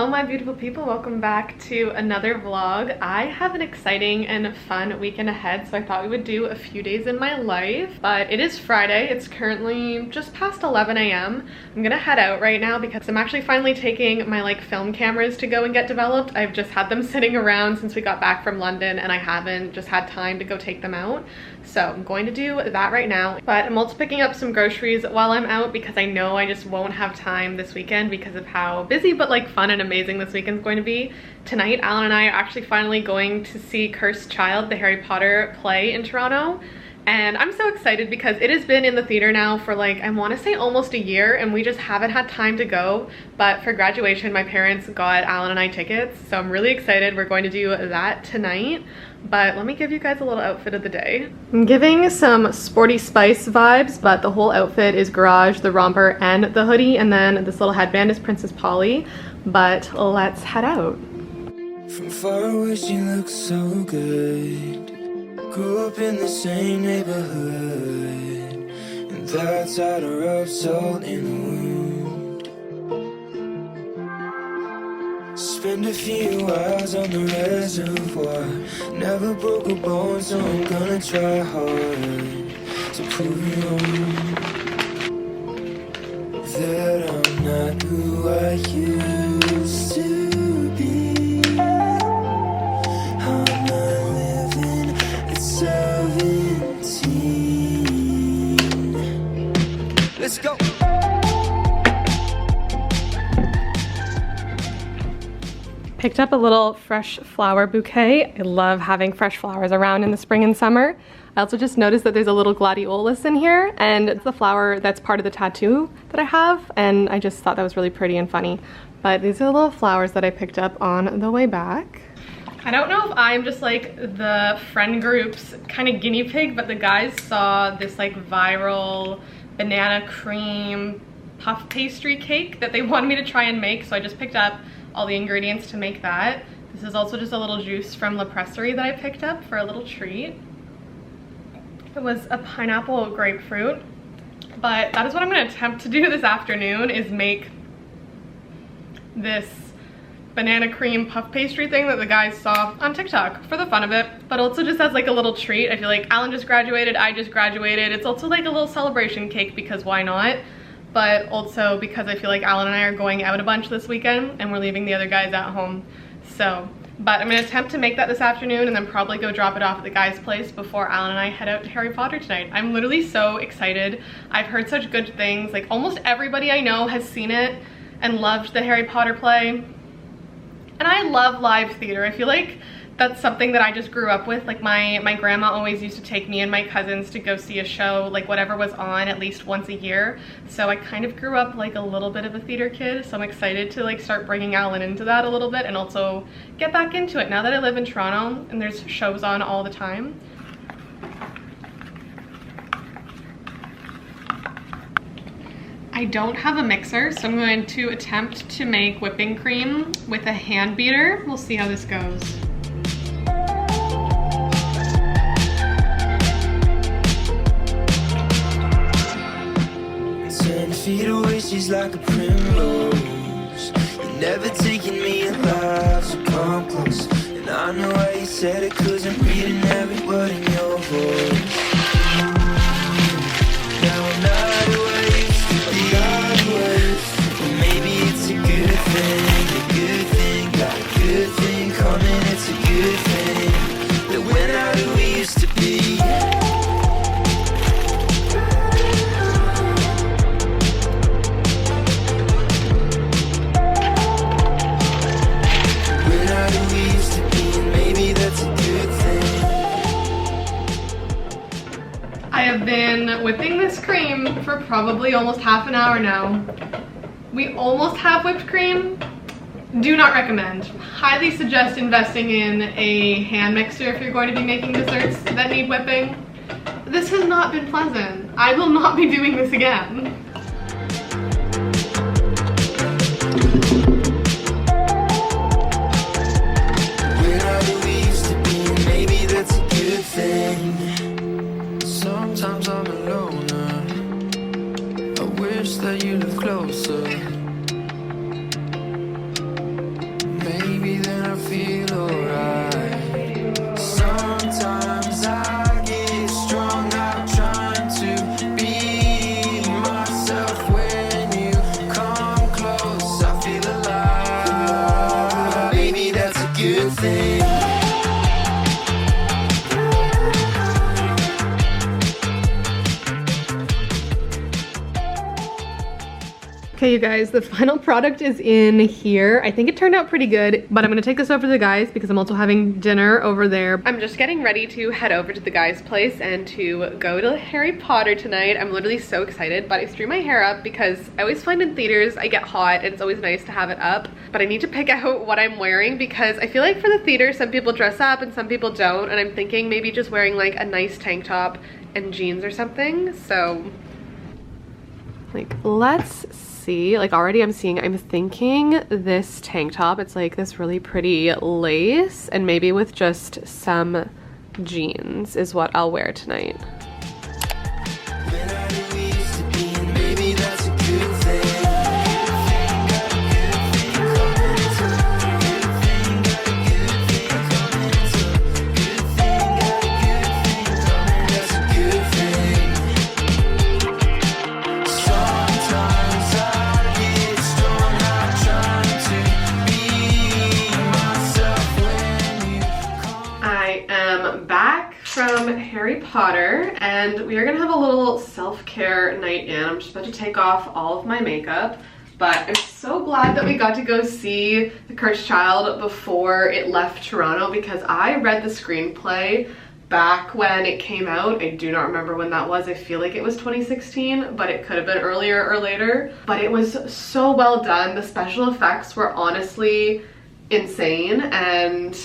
Hello my beautiful people, welcome back to another vlog. I have an exciting and fun weekend ahead, so I thought we would do a few days in my life. But it is Friday, it's currently just past 11 a.m. I'm gonna head out right now because I'm actually finally taking my film cameras to go and get developed. I've just had them sitting around since we got back from London and I haven't just had time to go take them out. So I'm going to do that right now, but I'm also picking up some groceries while I'm out because I know I just won't have time this weekend because of how busy but fun and amazing this weekend's going to be. Tonight, Alan and I are actually finally going to see Cursed Child, the Harry Potter play in Toronto. And I'm so excited because it has been in the theater now for I want to say almost a year, and we just haven't had time to go. But for graduation, my parents got Alan and I tickets, so I'm really excited. We're going to do that tonight. But let me give you guys a little outfit of the day. I'm giving some Sporty Spice vibes, but the whole outfit is Garage, the romper, and the hoodie, and then this little headband is Princess Polly. But let's head out. From far away she looks so good. Grew up in the same neighborhood, and that's how to rub salt in the wound. Spend a few hours on the reservoir. Never broke a bone, so I'm gonna try hard to prove you wrong, that I'm not who I used to be. I'm not living at 17. Let's go. Picked up a little fresh flower bouquet. I love having fresh flowers around in the spring and summer. I also just noticed that there's a little gladiolus in here, and it's the flower that's part of the tattoo that I have, and I just thought that was really pretty and funny. But these are the little flowers that I picked up on the way back. I don't know if I'm just the friend group's kind of guinea pig, but the guys saw this viral banana cream puff pastry cake that they wanted me to try and make, so I just picked up all the ingredients to make that. This is also just a little juice from La Presserie that I picked up for a little treat. It was a pineapple grapefruit, but that is what I'm going to attempt to do this afternoon, is make this banana cream puff pastry thing that the guys saw on TikTok for the fun of it, but also just as a little treat. I feel like Alan just graduated, I just graduated. It's also a little celebration cake because why not? But also because I feel like Alan and I are going out a bunch this weekend and we're leaving the other guys at home. So, but I'm gonna attempt to make that this afternoon and then probably go drop it off at the guy's place before Alan and I head out to Harry Potter tonight. I'm literally so excited. I've heard such good things. Almost everybody I know has seen it and loved the Harry Potter play. And I love live theater. I feel like that's something that I just grew up with. My grandma always used to take me and my cousins to go see a show, whatever was on, at least once a year. So I kind of grew up a little bit of a theater kid. So I'm excited to start bringing Alan into that a little bit and also get back into it now that I live in Toronto and there's shows on all the time. I don't have a mixer, so I'm going to attempt to make whipping cream with a hand beater. We'll see how this goes. 10 feet away, she's like a primrose. You're never taking me alive, so come close. And I know why you said it, 'cause I'm reading every word in your voice. Now I'm not who I used to be, but maybe it's a good thing, got a good thing coming, it's a good thing that we're not who we used to be. I have been whipping this cream for probably almost half an hour now. We almost have whipped cream. Do not recommend. Highly suggest investing in a hand mixer if you're going to be making desserts that need whipping. This has not been pleasant. I will not be doing this again. We're not who we used to be, and maybe that's a good thing. Sometimes I'm alone. I wish that you lived closer. Okay, you guys, the final product is in here. I think it turned out pretty good, but I'm gonna take this over to the guys because I'm also having dinner over there. I'm just getting ready to head over to the guys' place and to go to Harry Potter tonight. I'm literally so excited, but I threw my hair up because I always find in theaters I get hot and it's always nice to have it up, but I need to pick out what I'm wearing because I feel like for the theater, some people dress up and some people don't, and I'm thinking maybe just wearing like a nice tank top and jeans or something. So like, let's see. Like, already I'm thinking this tank top, it's like this really pretty lace, and maybe with just some jeans is what I'll wear tonight. From Harry Potter, and we are gonna have a little self-care night in. I'm just about to take off all of my makeup, but I'm so glad that we got to go see The Cursed Child before it left Toronto because I read the screenplay back when it came out. I do not remember when that was. I feel like it was 2016, but it could have been earlier or later. But it was so well done. The special effects were honestly insane, and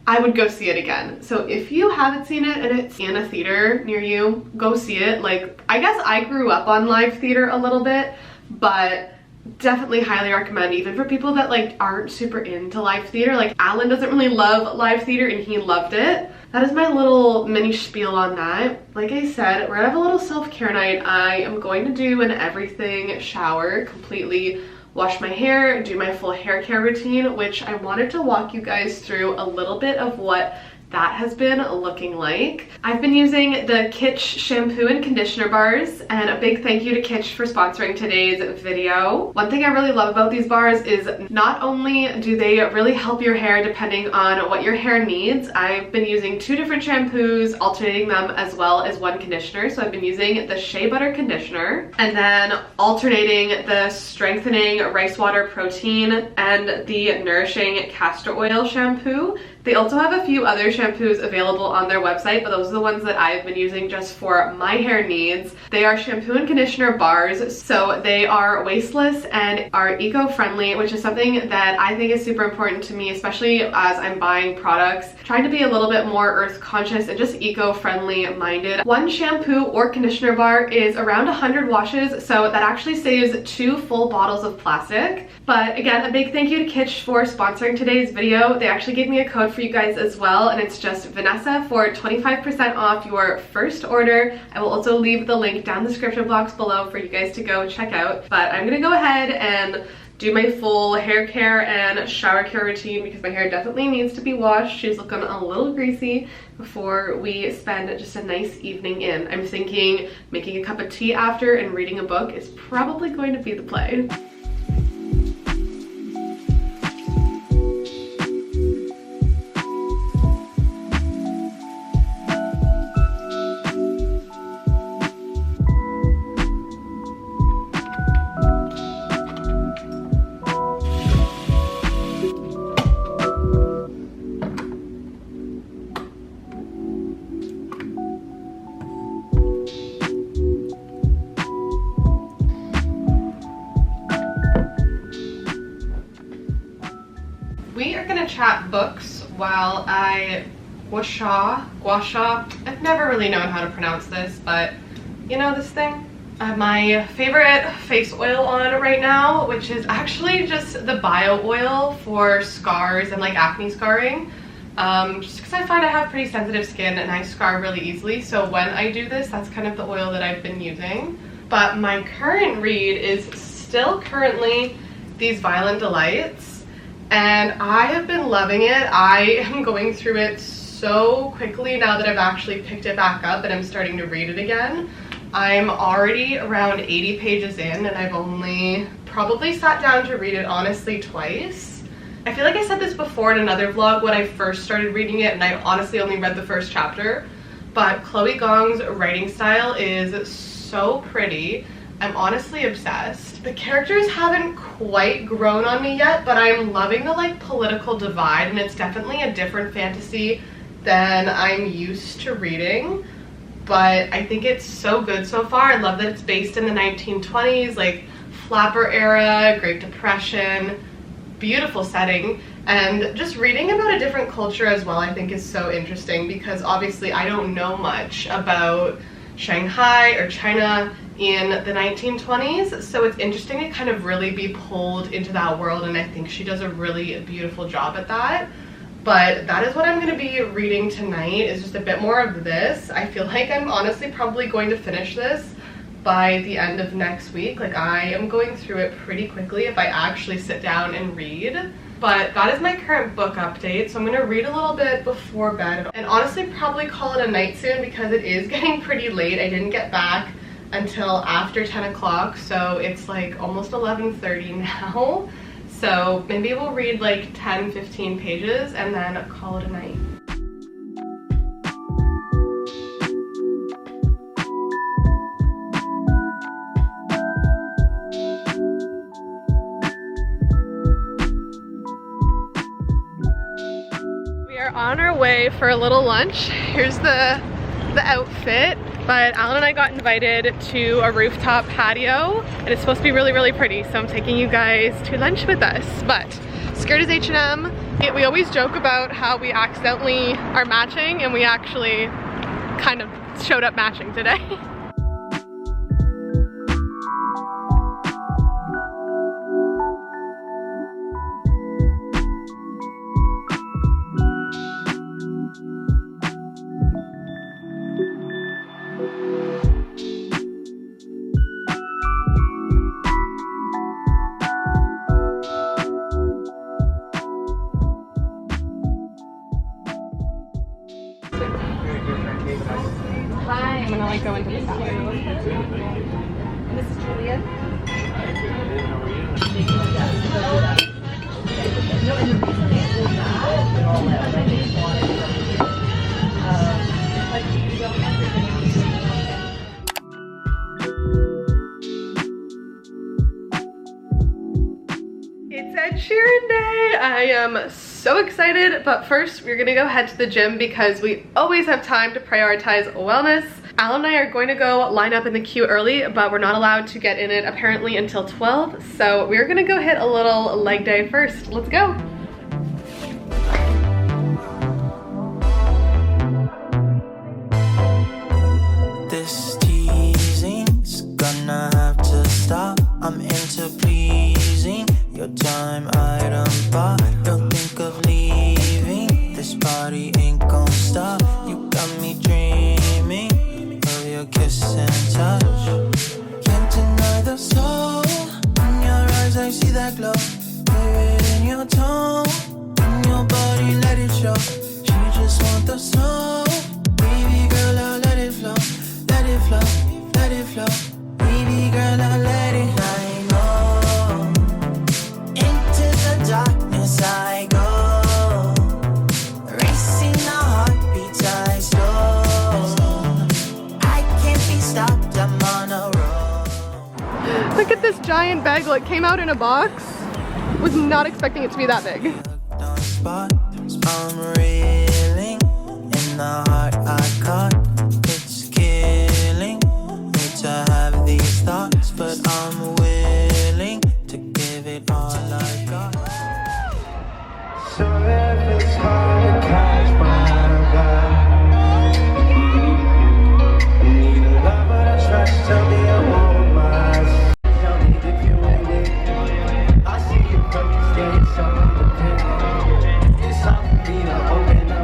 I would go see it again. So if you haven't seen it and it's in a theater near you, go see it. Like, I guess I grew up on live theater a little bit, but definitely highly recommend, even for people that like aren't super into live theater. Like, Alan doesn't really love live theater and he loved it. That is my little mini spiel on that. Like I said, we're gonna have a little self-care night. I am going to do an everything shower, completely wash my hair, do my full hair care routine, which I wanted to walk you guys through a little bit of what that has been looking like. I've been using the Kitsch shampoo and conditioner bars, and a big thank you to Kitsch for sponsoring today's video. One thing I really love about these bars is not only do they really help your hair depending on what your hair needs. I've been using 2 different shampoos, alternating them, as well as 1 conditioner. So I've been using the Shea Butter conditioner and then alternating the strengthening rice water protein and the nourishing castor oil shampoo. They also have a few other shampoos available on their website, but those are the ones that I've been using just for my hair needs. They are shampoo and conditioner bars, so they are wasteless and are eco-friendly, which is something that I think is super important to me, especially as I'm buying products, trying to be a little bit more earth conscious and just eco-friendly minded. 1 shampoo or conditioner bar is around 100 washes, so that actually saves 2 full bottles of plastic. But again, a big thank you to Kitsch for sponsoring today's video. They actually gave me a code for you guys as well, and it's just Vanessa for 25% off your first order. I will also leave the link down the description box below for you guys to go check out. But I'm gonna go ahead and do my full hair care and shower care routine because my hair definitely needs to be washed. She's looking a little greasy before we spend just a nice evening in. I'm thinking making a cup of tea after and reading a book is probably going to be the play. We are gonna chat books while I gua sha. I've never really known how to pronounce this, but you know this thing? I have my favorite face oil on right now, which is actually just the bio oil for scars and like acne scarring. Just because I find I have pretty sensitive skin and I scar really easily, so when I do this, that's kind of the oil that I've been using. But my current read is still currently these Violent Delights, and I have been loving it. I am going through it so quickly now that I've actually picked it back up and I'm starting to read it again. I'm already around 80 pages in and I've only probably sat down to read it honestly twice. I feel like I said this before in another vlog when I first started reading it, and I honestly only read the first chapter, but Chloe Gong's writing style is so pretty. I'm honestly obsessed. The characters haven't quite grown on me yet, but I'm loving the like political divide, and it's definitely a different fantasy than I'm used to reading. But I think it's so good so far. I love that it's based in the 1920s, like flapper era, Great Depression, beautiful setting. And just reading about a different culture as well I think is so interesting, because obviously I don't know much about Shanghai or China in the 1920s, so it's interesting to kind of really be pulled into that world, and I think she does a really beautiful job at that. But that is what I'm going to be reading tonight, is just a bit more of this. I feel like I'm honestly probably going to finish this by the end of next week. Like, I am going through it pretty quickly if I actually sit down and read. But that is my current book update, so I'm going to read a little bit before bed and honestly probably call it a night soon, because it is getting pretty late. I didn't get back until after 10 o'clock, so it's like almost 11:30 now. So maybe we'll read like 10-15 pages and then call it a night. On our way for a little lunch. Here's the outfit, but Alan and I got invited to a rooftop patio, and it's supposed to be really, really pretty, so I'm taking you guys to lunch with us. But skirt is H&M. We always joke about how we accidentally are matching, and we actually kind of showed up matching today. I'm gonna like go into the salad. This is Julia. It's Ed Sheeran day. I am so excited, but first we're gonna go head to the gym because we always have time to prioritize wellness. Alan and I are going to go line up in the queue early, but we're not allowed to get in it apparently until 12, so we're gonna go hit a little leg day first. Let's go. This teasing's gonna have to stop. I'm into pleasing your time item, but don't think of leaving. This party ain't gonna stop. You got me dreaming of your kiss and touch. Can't deny the soul in your eyes. I see that glow. Hear it in your tone. In your body, let it show. She just want the soul. Baby girl, I'll let it flow. Let it flow, let it flow. Baby girl, I'll let it flow. Darkness I go, racing the heartbeats I slow. I can't be stopped, I'm on a roll. Look at this giant bag, like came out in a box. Was not expecting it to be that big. I'm reeling in the heart I caught. It's killing me to have these thoughts, but I'm willing to give it all I got. So if it's hard to catch my vibe, you need a lover to trust, tell me I won't mind. Tell me if you ain't it. I see you focused, yeah, it's so independent. It's time for me to open up.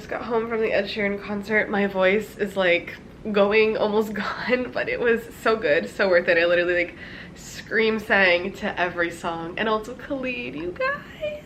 just got home from the Ed Sheeran concert. My voice is like going, almost gone, but it was so good, so worth it. I literally like scream sang to every song, and also Khalid, you guys.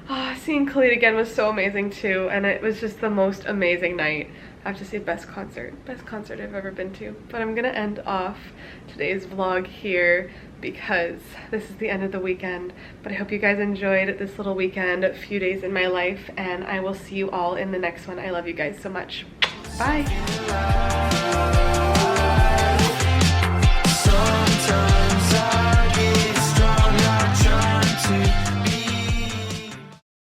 Oh, seeing Khalid again was so amazing too, and it was just the most amazing night. I have to say best concert I've ever been to. But I'm gonna end off today's vlog here because this is the end of the weekend. But I hope you guys enjoyed this little weekend, a few days in my life, and I will see you all in the next one. I love you guys so much. Bye.